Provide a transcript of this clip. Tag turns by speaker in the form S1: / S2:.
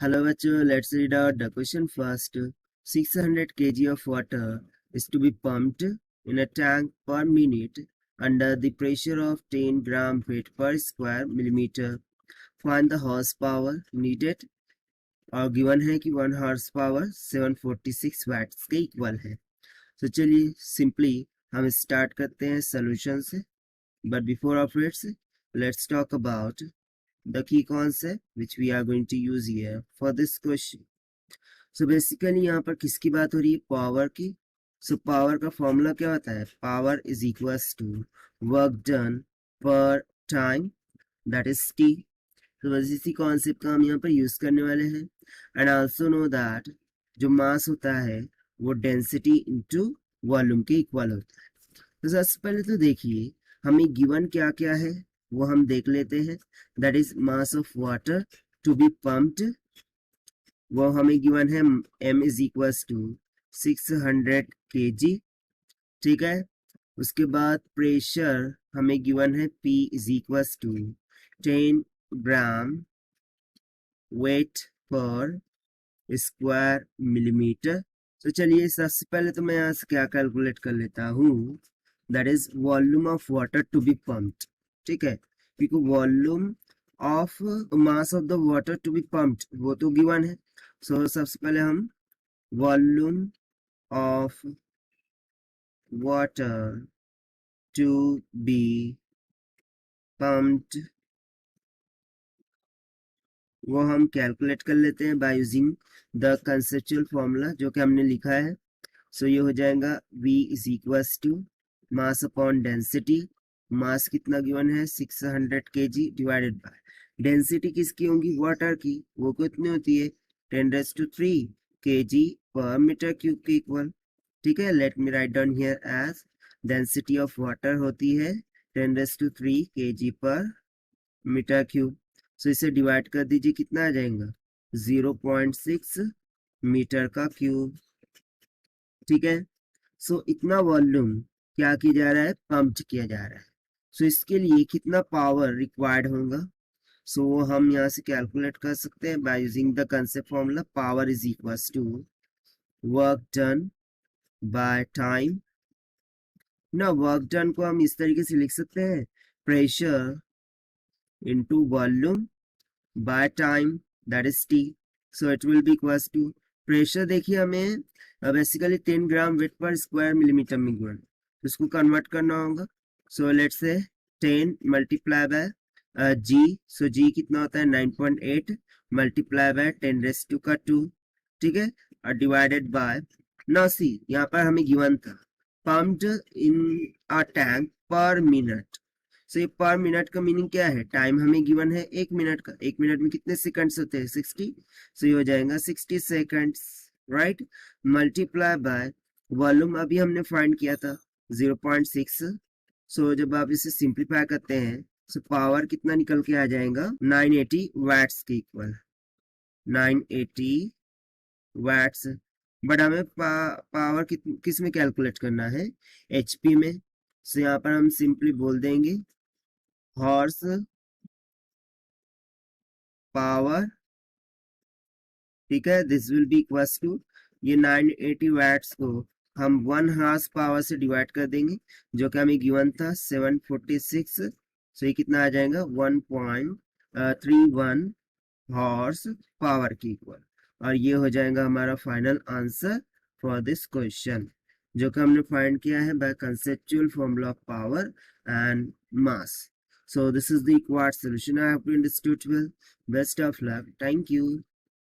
S1: Hello bachcho, let's read out the question first. 600 kg of water is to be pumped in a tank per minute under the pressure of 10 gram weight per square millimeter. Find the horsepower needed और given है कि 1 horsepower 746 watts के equal है. तो चलिए simply हम start करते हैं सोल्यूशन से. But before of it, let's talk about the key concept which we are going to use here for this question. So basically यहाँ पर किसकी बात हो रही है? पावर की. So पावर का फॉर्मूला क्या होता है? Power is equals to work done per time, that is T. तो बस इसी कॉन्सेप्ट का हम यहाँ पर यूज करने वाले हैं. एंड आल्सो नो दैट जो मास होता है वो डेंसिटी इनटू वॉल्यूम के इक्वल होता है. तो सबसे पहले तो देखिए हमें गिवन क्या क्या है वो हम देख लेते हैं. That is mass of water to be pumped, वो हमें गिवन है m is equals to 600 kg. ठीक है. उसके बाद प्रेशर हमें गिवन है p is equals to 10 gram weight per square millimetre. तो चलिए सबसे पहले तो मैं यहाँ से क्या कैलकुलेट कर लेता हूँ. That is volume of water to be pumped. ठीक है, क्योंकि volume of mass of the water to be pumped वो तो गिवन है. सो सबसे पहले हम volume of water to be pumped वो हम कैलकुलेट कर लेते हैं by using the conceptual formula जो कि हमने लिखा है. सो ये हो जाएगा V is equals to mass upon density. Mass कितना गिवन है? 600 kg डिवाइडेड बाय डेंसिटी किसकी होगी? वाटर की. वो कितनी होती है? 10⁻³ kg पर मीटर क्यूब के इक्वल. ठीक है, let me write down here as density of water होती है 10⁻³ kg पर मीटर क्यूब. सो इसे डिवाइड कर दीजिए, कितना आ जाएगा? 0.6 मीटर का क्यूब. ठीक है. सो इतना वॉल्यूम क्या किया जा रहा है? पंप किया जा रहा है. सो इसके लिए कितना पावर रिक्वायर्ड होगा? सो हम यहाँ से कैलकुलेट कर सकते हैं by using the concept formula. Power is equals to work done by time. ना वर्क डन को हम इस तरीके से लिख सकते हैं, pressure into volume by time, that is T. So it will be equals to pressure. देखिए हमें basically 10 gram weight per square millimetre में गिवन, तो इसको कन्वर्ट करना होगा. So let's say 10 multiply by जी. सो जी कितना होता है? 9.8 मल्टीप्लाई बाय 10⁻². ठीक है, और डिवाइडेड बाय ना सी. यहाँ पर हमें गिवन था pumped in a tank per minute. So ये पर मिनट का मीनिंग क्या है? टाइम हमें गिवन है 1 मिनट का. 1 मिनट में कितने सेकंड्स होते हैं? 60. सो ये हो जाएगा 60 seconds, right. Multiply by volume अभी हमने फाइंड किया था 0.6. सो जब आप इसे सिंप्लीफाई करते हैं सो पावर कितना निकल के आ जाएगा? 980 वैट्स के इक्वल. 980 वैट्स. बट हमें पावर किस में कैलकुलेट करना है? HP में. सो यहाँ पर हम सिंपली बोल देंगे हॉर्स पावर. ठीक है, this will be equals to ये 980 वैट्स को हम 1 हॉर्स पावर से डिवाइड कर देंगे जो कि हमें गिवन था 746. सो ये कितना आ जाएगा? 1.31 हॉर्स पावर के इक्वल. और ये हो जाएगा हमारा final answer for this question जो कि हमने फाइंड किया है by conceptual formula of power and mass. So this is the required solution. I hope you understood well. Best of luck. Thank you.